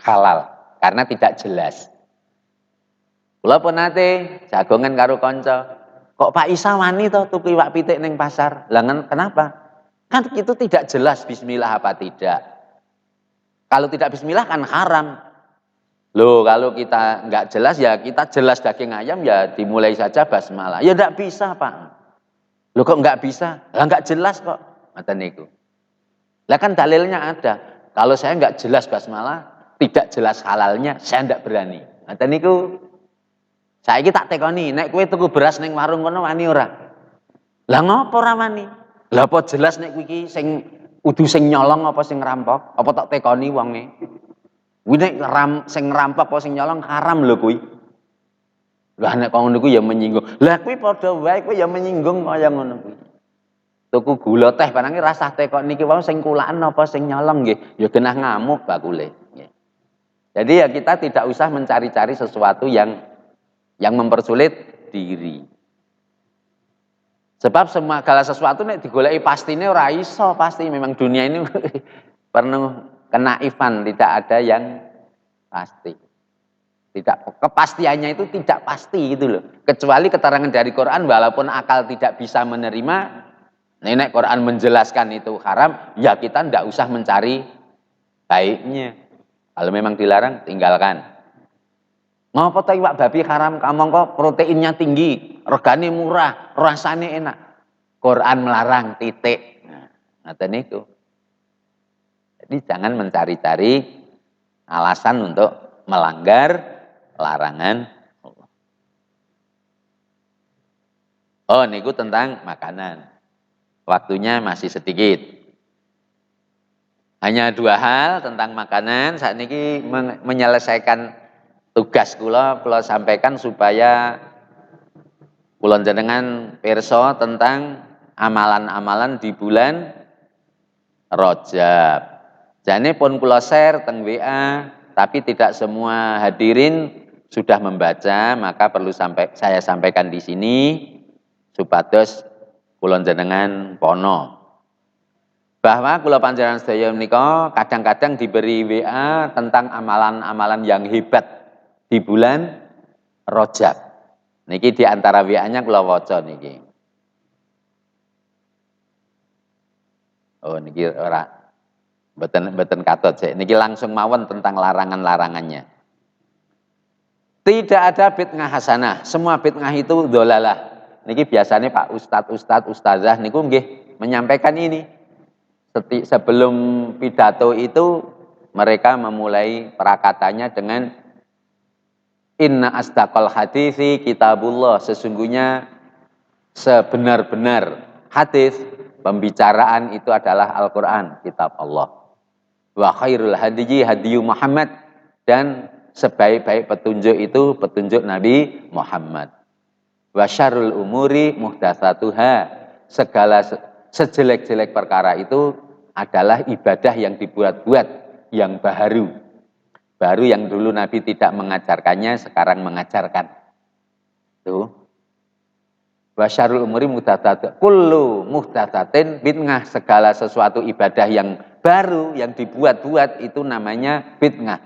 halal karena tidak jelas. Kula pun nate jagongan karo kanca, kok Pak Isa wani to tuku iwak pitik ning pasar. Lah kenapa? Kan itu tidak jelas bismillah apa tidak. Kalau tidak bismillah kan haram. Loh, kalau kita nggak jelas ya kita jelas daging ayam ya dimulai saja basmalah. Ya nggak bisa Pak. Loh kok nggak bisa? Lah nggak jelas kok. Ngoten niku. Lah kan dalilnya ada. Kalau saya nggak jelas basmalah, tidak jelas halalnya, saya nggak berani. Ngoten niku. Saiki tak tekoni, nek kowe tuku beras ning warung kono wani ora? Lah ngopo ora wani? Lah apa jelas nek kowe iki sing kudu sing nyolong apa sing ngerampok? Apa tak tekoni wonge? Kuwi nek sing ngerampok apa sing nyolong haram lho kuwi. Lah nek kok ngono kuwi ya menyinggung. Lah kuwi padha wae kuwi ya menyinggung kaya ngono kuwi. Tuku gula teh barangnya rasah teh kok niki wau sing kulaan apa sing nyolong nggih ya genah ngamuk bakule nggih. Jadi ya kita tidak usah mencari-cari sesuatu yang mempersulit diri. Sebab segala sesuatu nek digoleki pastine ora iso, pasti memang dunia ini penuh kenaifan, tidak ada yang pasti. Tidak, kepastiannya itu tidak pasti gitu loh. Kecuali keterangan dari Quran walaupun akal tidak bisa menerima, nenek Quran menjelaskan itu haram, ya kita tidak usah mencari baiknya. Kalau memang dilarang, tinggalkan. Ngapa ta iwak babi haram? Kamu kok proteinnya tinggi, regane murah, rasanya enak. Quran melarang, titik. Nah, ngoten niku. Jadi jangan mencari-cari alasan untuk melanggar larangan Allah. Oh, niku tentang makanan. Waktunya masih sedikit. Hanya 2 hal tentang makanan. Saat ini menyelesaikan tugas kula sampaikan supaya kula jenengan pirsa tentang amalan-amalan di bulan Rajab. Jane pun kula share teng WA, tapi tidak semua hadirin sudah membaca, maka perlu saya sampaikan di sini supados kula jenengan pono. Bahwa kula panjenengan sedaya menika kadang-kadang diberi WA tentang amalan-amalan yang hebat di bulan Rajab. Niki di antara WA-nya kula waca niki. Oh niki ora mboten katut sik. Niki langsung mawon tentang larangan-larangannya. Tidak ada bid'ah hasanah. Semua bid'ah itu dholalah. Niki biasanya Pak Ustadz, Ustazah niku nggih menyampaikan ini. Sebelum pidato itu mereka memulai perakatannya dengan inna asdaqal hadithi kitabullah, sesungguhnya sebenar-benar hadis pembicaraan itu adalah Al-Quran, kitab Allah. Wa khairul hadiyyi hadiyu Muhammad, dan sebaik-baik petunjuk itu petunjuk Nabi Muhammad. Wa syarrul umuri muhdatsatuha, segala sejelek-jelek perkara itu adalah ibadah yang dibuat-buat, yang baru. Baru yang dulu Nabi tidak mengajarkannya, sekarang mengajarkan. Tuh. Wa syarrul umuri muhdatsatuha, kullu muhdatsatin bid'ah, segala sesuatu ibadah yang baru, yang dibuat-buat itu namanya bid'ah.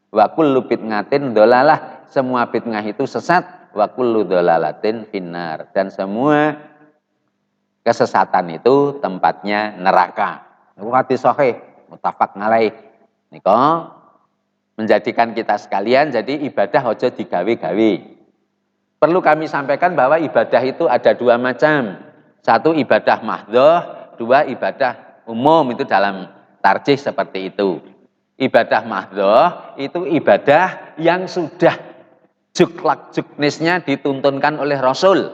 Wa kullu bid'atin dolalah, semua bid'ah itu sesat. Wa kullu dolalatin finnar, dan semua kesesatan itu tempatnya neraka. Hadis sahih muttafaq alaih. Nika menjadikan kita sekalian jadi ibadah ojo digawe-gawe. Perlu kami sampaikan bahwa ibadah itu ada dua macam. Satu ibadah mahdhoh, dua ibadah umum, itu dalam tarjih seperti itu. Ibadah mahdhoh itu ibadah yang sudah juklak juknisnya dituntunkan oleh Rasul.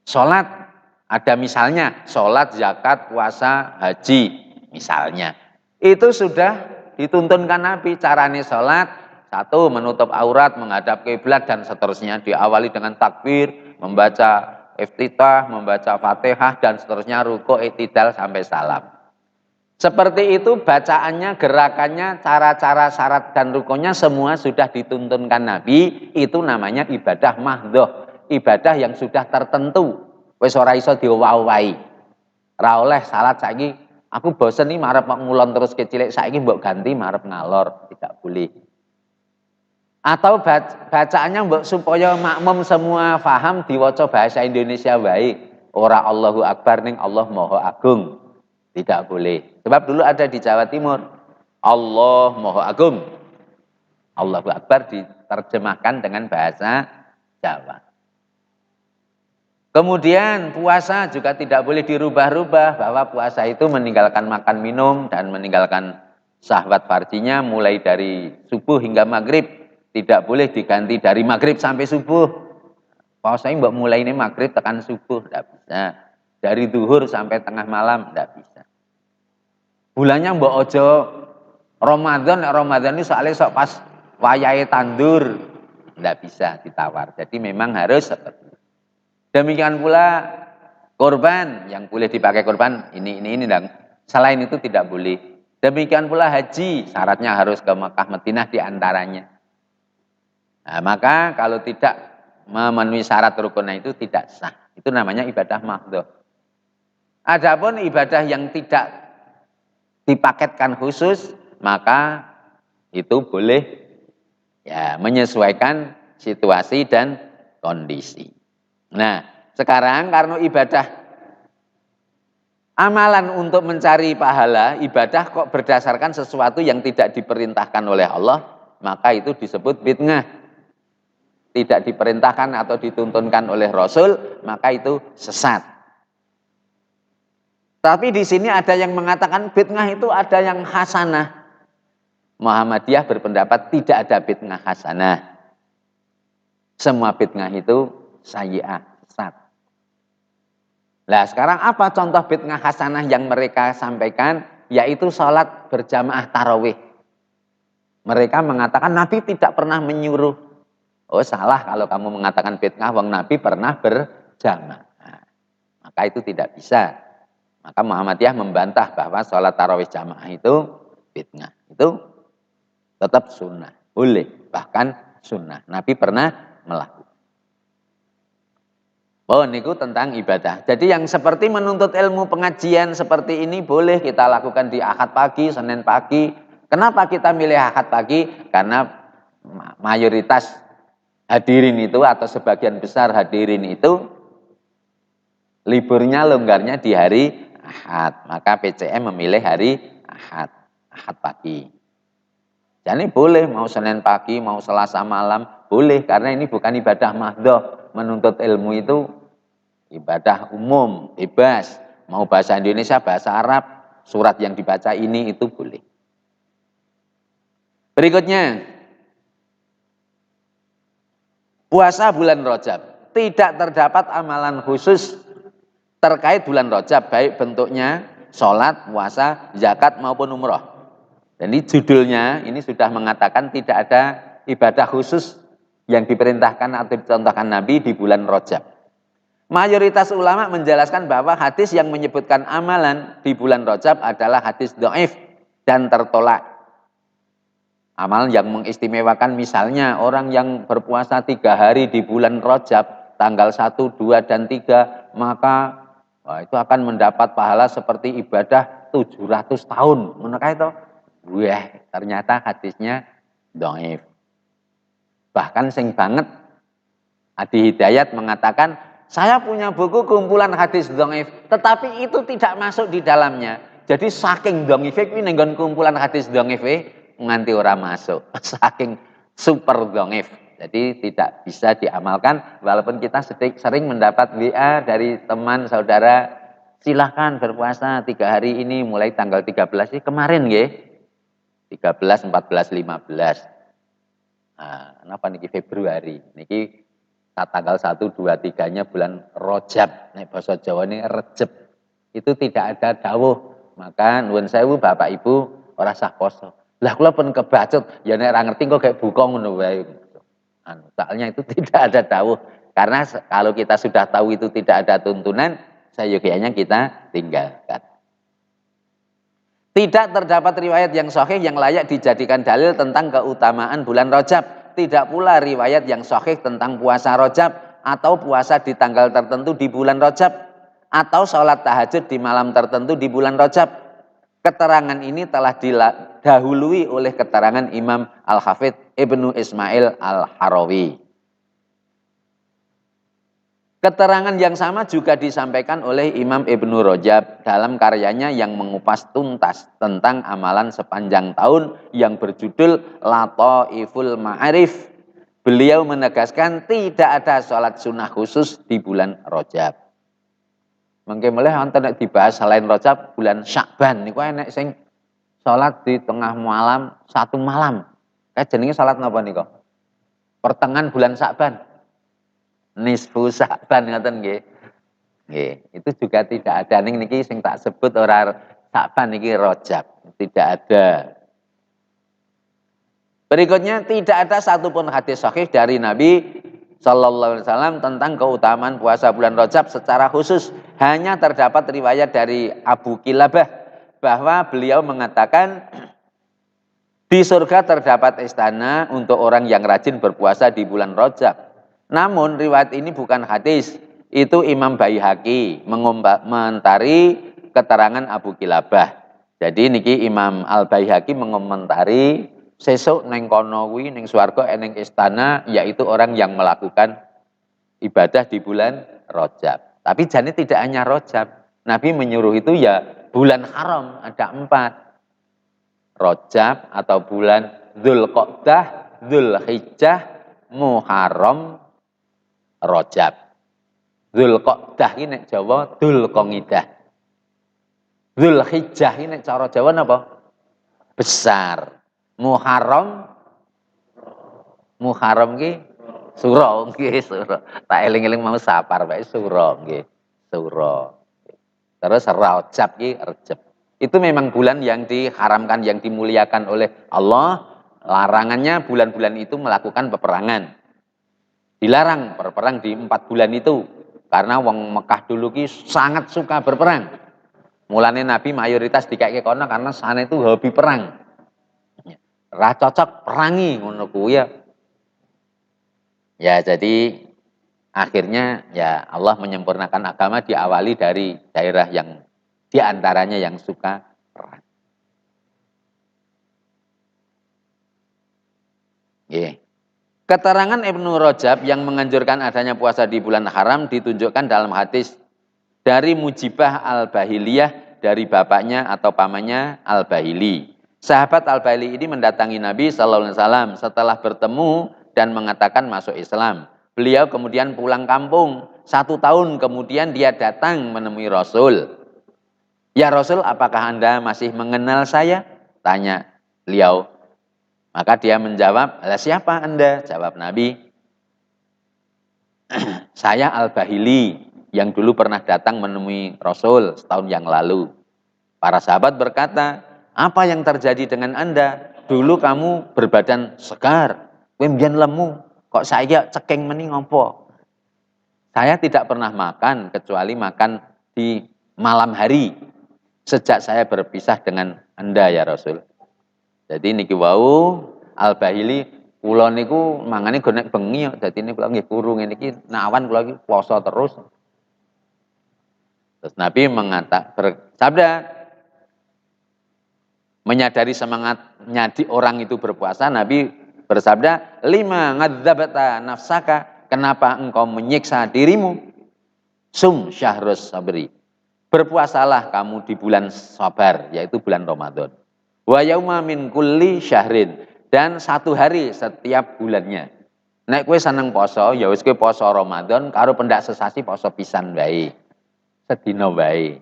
Sholat, ada misalnya sholat, zakat, puasa, haji misalnya. Itu sudah dituntunkan Nabi. Caranya sholat, satu menutup aurat, menghadap kiblat dan seterusnya. Diawali dengan takbir, membaca iftitah, membaca fatihah dan seterusnya, ruku, i'tidal sampai salam. Seperti itu bacaannya, gerakannya, cara-cara syarat dan rukunnya semua sudah dituntunkan Nabi. Itu namanya ibadah mahdhoh, ibadah yang sudah tertentu. Wis ora iso diowahi. Ra oleh salat saiki aku bosen nih marep ngulon terus kecilik, saiki mbok ganti marep ngalor, tidak boleh. Atau bacaannya mbok supaya makmum semua paham, diwaca bahasa Indonesia wae. Ora Allahu Akbar ning Allah Maha Agung. Tidak boleh. Sebab dulu ada di Jawa Timur, Allah Maha Agung. Allahu Akbar diterjemahkan dengan bahasa Jawa. Kemudian puasa juga tidak boleh dirubah-rubah, bahwa puasa itu meninggalkan makan minum dan meninggalkan syahwat farjinya mulai dari subuh hingga maghrib. Tidak boleh diganti dari maghrib sampai subuh. Puasanya mbok mulai ini maghrib tekan subuh, tidak bisa. Dari zuhur sampai tengah malam, tidak bisa. Bulannya mbok ojo Ramadan ini soalnya sok pas wayahe tandur, tidak bisa ditawar. Jadi memang harus seperti itu. Demikian pula korban, yang boleh dipakai korban ini dan selain itu tidak boleh. Demikian pula haji, syaratnya harus ke Mekah Madinah diantaranya. Nah, maka kalau tidak memenuhi syarat rukunnya itu tidak sah. Itu namanya ibadah mahdhoh. Adapun ibadah yang tidak dipaketkan khusus, maka itu boleh ya menyesuaikan situasi dan kondisi. Nah, sekarang karena ibadah amalan untuk mencari pahala, ibadah kok berdasarkan sesuatu yang tidak diperintahkan oleh Allah, maka itu disebut bid'ah. Tidak diperintahkan atau dituntunkan oleh Rasul, maka itu sesat. Tapi di sini ada yang mengatakan bid'ah itu ada yang hasanah. Muhammadiyah berpendapat tidak ada bid'ah hasanah. Semua bid'ah itu sayyi'ah, sesat. Nah sekarang apa contoh bid'ah hasanah yang mereka sampaikan? Yaitu sholat berjamaah tarawih. Mereka mengatakan Nabi tidak pernah menyuruh. Oh salah kalau kamu mengatakan bid'ah, wong Nabi pernah berjamaah. Nah, maka itu tidak bisa. Maka Muhammadiyah membantah bahwa sholat tarawih jamaah itu bid'ah. Itu tetap sunnah, boleh, bahkan sunnah. Nabi pernah melakukan. Oh, niku tentang ibadah. Jadi yang seperti menuntut ilmu pengajian seperti ini boleh kita lakukan di Ahad pagi, Senin pagi. Kenapa kita milih Ahad pagi? Karena mayoritas hadirin itu atau sebagian besar hadirin itu liburnya longgarnya di hari Ahad. Maka PCM memilih hari Ahad, Ahad pagi. Jadi boleh mau Senin pagi, mau Selasa malam, boleh karena ini bukan ibadah mahdhoh. Menuntut ilmu itu ibadah umum, bebas. Mau bahasa Indonesia, bahasa Arab, surat yang dibaca ini itu boleh. Berikutnya, puasa bulan Rajab. Tidak terdapat amalan khusus terkait bulan Rajab, baik bentuknya sholat, puasa, zakat maupun umroh. Jadi judulnya ini sudah mengatakan tidak ada ibadah khusus yang diperintahkan atau dicontohkan Nabi di bulan Rajab. Mayoritas ulama menjelaskan bahwa hadis yang menyebutkan amalan di bulan Rajab adalah hadis dhaif dan tertolak. Amalan yang mengistimewakan misalnya orang yang berpuasa 3 hari di bulan Rajab, tanggal 1, 2, dan 3, maka itu akan mendapat pahala seperti ibadah 700 tahun. Menurut itu, ternyata hadisnya dhaif. Bahkan sing banget Adi Hidayat mengatakan, saya punya buku kumpulan hadis dhaif, tetapi itu tidak masuk di dalamnya. Jadi saking dhaifnya kuwi nenggon kumpulan hadis dhaif nganti ora masuk. Saking super dhaif. Jadi tidak bisa diamalkan walaupun kita sering mendapat WA dari teman saudara, silahkan berpuasa 3 hari ini mulai tanggal 13 ini kemarin nggih. 13, 14, 15. Nah, kenapa niki Februari? Niki tanggal 1, 2, 3-nya bulan Rajab. Nek basa Jawa ini Recep. Itu tidak ada dawuh. Maka nuwun sewu Bapak Ibu ora sah poso. Lah kula pun kebacut, ya nek ora ngerti kok kayak buka ngono wae. Soalnya itu tidak ada dawuh. Karena kalau kita sudah tahu itu tidak ada tuntunan, sayogyanya kita tinggalkan. Tidak terdapat riwayat yang sahih yang layak dijadikan dalil tentang keutamaan bulan Rajab. Tidak pula riwayat yang sahih tentang puasa Rajab atau puasa di tanggal tertentu di bulan Rajab atau sholat tahajud di malam tertentu di bulan Rajab. Keterangan ini telah didahului oleh keterangan Imam Al-Hafidh Ibnu Ismail Al-Harawi. Keterangan yang sama juga disampaikan oleh Imam Ibnu Rajab dalam karyanya yang mengupas tuntas tentang amalan sepanjang tahun yang berjudul Lataiful Ma'arif. Beliau menegaskan tidak ada sholat sunnah khusus di bulan Rajab. Mungkin mulai wonten nek dibahas selain Rajab bulan Sya'ban niku enek sing sholat di tengah malam 1 malam. Jenenge sholat napa niku? Pertengahan bulan Sya'ban. Nisfu Sya'ban ngoten nggih. Nggih, itu juga tidak ada ning niki sing tak sebut ora Sya'ban niki Rajab, tidak ada. Berikutnya tidak ada satupun hadis sahih dari Nabi Sallallahu Alaihi Wasallam tentang keutamaan puasa bulan Rajab secara khusus. Hanya terdapat riwayat dari Abu Kilabah bahwa beliau mengatakan di surga terdapat istana untuk orang yang rajin berpuasa di bulan Rajab. Namun riwayat ini bukan hadis. Itu Imam Baihaqi mengomentari keterangan Abu Kilabah. Jadi niki Imam Al Baihaqi mengomentari sesuk neng kono kuwi ning swarga eneng istana, yaitu orang yang melakukan ibadah di bulan Rajab. Tapi jane tidak hanya Rajab. Nabi menyuruh itu ya bulan haram, ada 4. Rajab atau bulan Dzulqa'dah, Dzulhijjah, Muharram, Rajab. Dzulqa'dah iki nek Jawa Dzulqa'dah. Dzulhijjah iki nek cara Jawa napa? Besar. Muharram ki sura nggih, sura. Tak eling-eling mau sapar bae sura nggih. Sura. Terus Rajab ki Recep. Itu memang bulan yang diharamkan, yang dimuliakan oleh Allah. Larangannya bulan-bulan itu melakukan peperangan. Dilarang berperang di 4 bulan itu. Karena wong Mekah dulu ki sangat suka berperang. Mulane Nabi mayoritas dikake kono karena sana itu hobi perang. Ra cocok perangi ngono kuwi ya. Ya jadi akhirnya ya Allah menyempurnakan agama diawali dari daerah yang diantaranya yang suka perang. Yeah. Keterangan Ibnu Rajab yang menganjurkan adanya puasa di bulan haram ditunjukkan dalam hadis dari Mujibah Al-Bahiliyah dari bapaknya atau pamannya Al-Bahili. Sahabat Al-Bahili ini mendatangi Nabi Sallallahu Alaihi Wasallam setelah bertemu dan mengatakan masuk Islam. Beliau kemudian pulang kampung. 1 tahun kemudian dia datang menemui Rasul. Ya Rasul, apakah Anda masih mengenal saya? Tanya beliau. Maka dia menjawab, lah siapa Anda? Jawab Nabi, saya Al-Bahili yang dulu pernah datang menemui Rasul setahun yang lalu. Para sahabat berkata, apa yang terjadi dengan Anda? Dulu kamu berbadan segar, wembian lemu, kok saya cekeng meni ngopo? Saya tidak pernah makan kecuali makan di malam hari sejak saya berpisah dengan Anda ya Rasul. Jadi niki wau Al-Bahili kula niku mangane go nek bengi kok dadine kula nggih kuru ngene iki nawan kula iki poso terus. Terus Nabi bersabda, menyadari semangatnya di orang itu berpuasa, Nabi bersabda, lima ngadzabata nafsaka, kenapa engkau menyiksa dirimu? Sum syahrus sabri. Berpuasalah kamu di bulan sabar, yaitu bulan Ramadan. Wa yauma min kulli syahrin, dan satu hari setiap bulannya. Nek kowe seneng poso, ya wis kowe poso Ramadan karo pendak sesasi poso pisan wae. Sedina wae.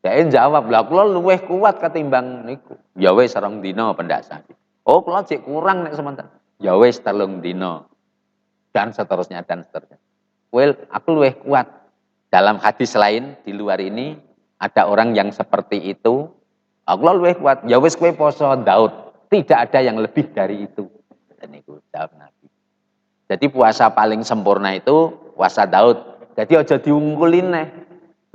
Dhek jawab, "Lah kula luwih kuat ketimbang niku." Ya wis 2 dina pendak sasi. Oh, kula jek kurang nek semonten. Ya wis 3 dina. Dan seterusnya dan seterusnya. Well, aku luwih kuat. Dalam hadis lain di luar ini ada orang yang seperti itu. Aku luwih kuat. Ya wis kowe poso Daud. Tidak ada yang lebih dari itu. Dan itu jawab Nabi. Jadi puasa paling sempurna itu puasa Daud. Jadi aja diungkulin neh.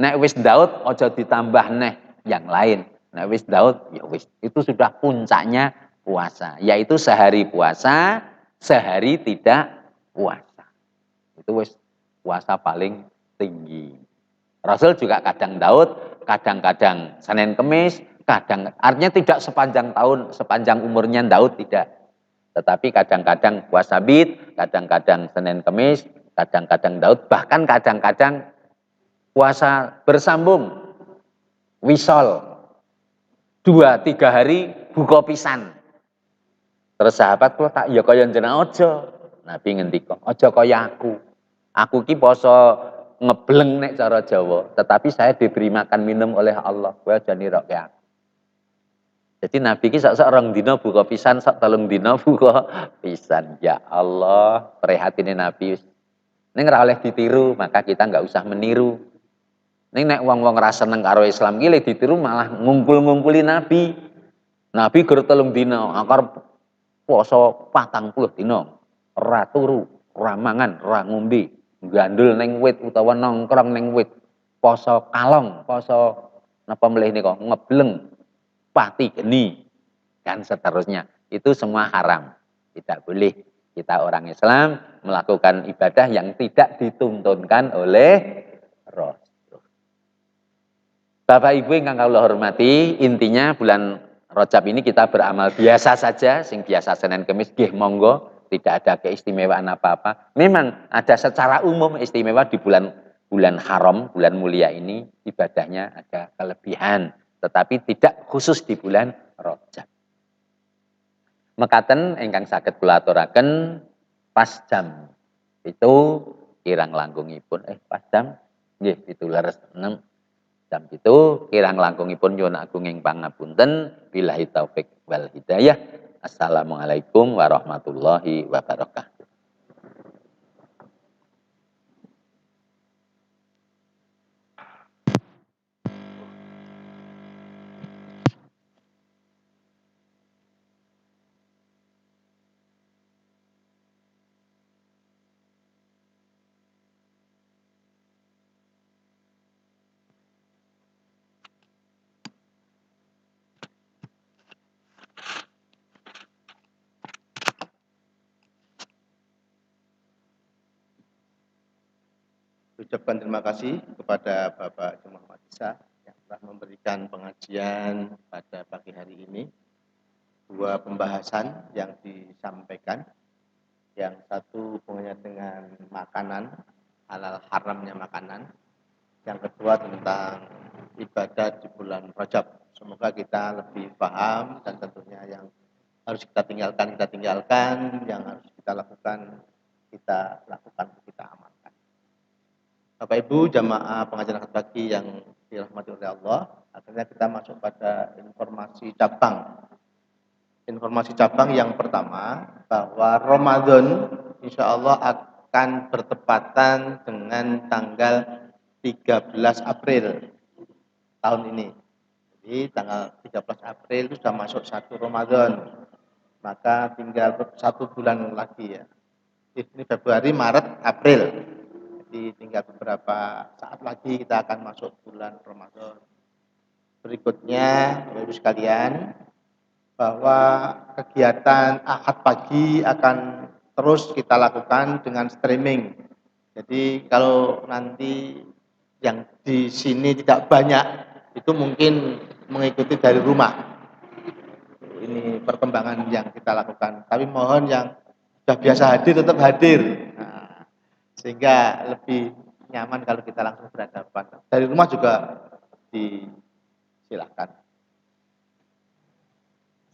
Nek wis Daud aja ditambah neh yang lain. Nek wis Daud ya wis itu sudah puncaknya puasa, yaitu sehari puasa, sehari tidak puasa. Itu wis puasa paling tinggi. Rasul juga kadang Daud, kadang-kadang Senin Kemis, kadang artinya tidak sepanjang tahun, sepanjang umurnya Daud tidak. Tetapi kadang-kadang puasa Bid, kadang-kadang Senin Kemis, kadang-kadang Daud, bahkan kadang-kadang puasa bersambung, wisol, 2-3 hari buka pisan. Terus sahabat kula tak ya kaya jenengan aja. Nabi ngendika, aja kaya aku. Aku ki poso ngebleng nek cara Jawa, tetapi saya diberi makan minum oleh Allah. Kowe aja nirokke aku. Jadi Nabi ki sak 2 dina buka pisan, sak 3 dina buka pisan. Ya Allah, prihatine Nabi. Ning ora oleh ditiru, maka kita enggak usah meniru. Ning nek wong-wong ra seneng karo Islam ki lek ditiru malah ngungkul-ngungkuli Nabi. Nabi ger 3 dina, akar poso 40 dina. Ora turu, ora mangan, ora ngombe, gandul ning wit utawa nongkrong ning wit. Poso kalong, poso napa mlih nika ngebleng pati geni, dan seterusnya. Itu semua haram. Tidak boleh kita orang Islam melakukan ibadah yang tidak dituntunkan oleh Rasul. Bapak Ibu yang kula hormati, intinya bulan Rajab ini kita beramal biasa saja, sing biasa Senin Kemis nggih monggo, tidak ada keistimewaan apa-apa. Memang ada secara umum istimewa di bulan haram, bulan mulia ini ibadahnya ada kelebihan, tetapi tidak khusus di bulan Rajab. Mekaten ingkang saged kula aturaken pas jam itu kirang langkungipun pas jam nggih 17.06 jam itu kirang langkungipun nyuwun agunging pangapunten billahi taufik wal hidayah. Assalamualaikum warahmatullahi wabarakatuh. Ucapkan terima kasih kepada Bapak Muhammad Isa yang telah memberikan pengajian pada pagi hari ini. 2 pembahasan yang disampaikan. Yang satu hubungannya dengan makanan, halal haramnya makanan. Yang kedua tentang ibadah di bulan Rajab. Semoga kita lebih paham dan tentunya yang harus kita tinggalkan, yang harus kita lakukan, kita amalkan. Bapak Ibu jamaah pengajian akad pagi yang dirahmati oleh Allah. Akhirnya kita masuk pada informasi cabang. Informasi cabang yang pertama, bahwa Ramadan insya Allah akan bertepatan dengan tanggal 13 April tahun ini. Jadi tanggal 13 April itu sudah masuk 1 Ramadan. Maka tinggal 1 bulan lagi ya. Ini Februari, Maret, April. Jadi tinggal beberapa saat lagi kita akan masuk bulan Ramadan. Berikutnya, Bapak Ibu sekalian, bahwa kegiatan Ahad pagi akan terus kita lakukan dengan streaming. Jadi kalau nanti yang di sini tidak banyak, itu mungkin mengikuti dari rumah. Ini perkembangan yang kita lakukan. Tapi mohon yang sudah biasa hadir tetap hadir. Nah, sehingga lebih nyaman kalau kita langsung berhadapan. Dari rumah juga disilahkan.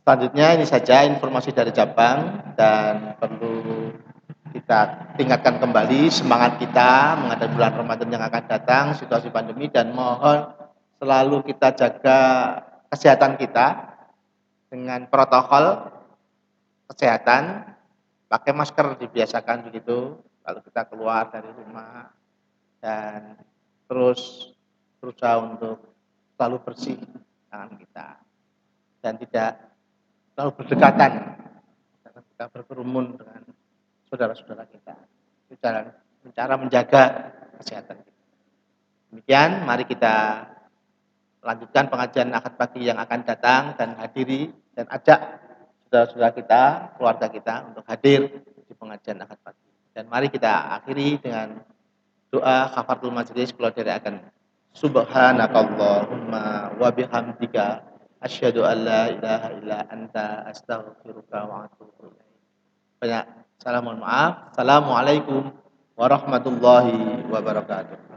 Selanjutnya ini saja informasi dari cabang, dan perlu kita tingkatkan kembali semangat kita menghadapi bulan Ramadan yang akan datang, situasi pandemi, dan mohon selalu kita jaga kesehatan kita dengan protokol kesehatan, pakai masker dibiasakan begitu kalau kita keluar dari rumah, dan terus berusaha untuk selalu bersih tangan kita dan tidak terlalu berdekatan karena kita berkerumun dengan saudara-saudara kita. Itu cara menjaga kesehatan kita. Demikian, mari kita lanjutkan pengajian Ahad pagi yang akan datang, dan hadiri dan ajak saudara-saudara kita, keluarga kita untuk hadir di pengajian Ahad pagi. Dan mari kita akhiri dengan doa kafaratul majelis. Kalau dari akan subhanakallahumma wa bihamdika asyhadu an la ilaha illa anta astaghfiruka wa atubu ilaik. Banyak salam, mohon maaf. Assalamualaikum warahmatullahi wabarakatuh.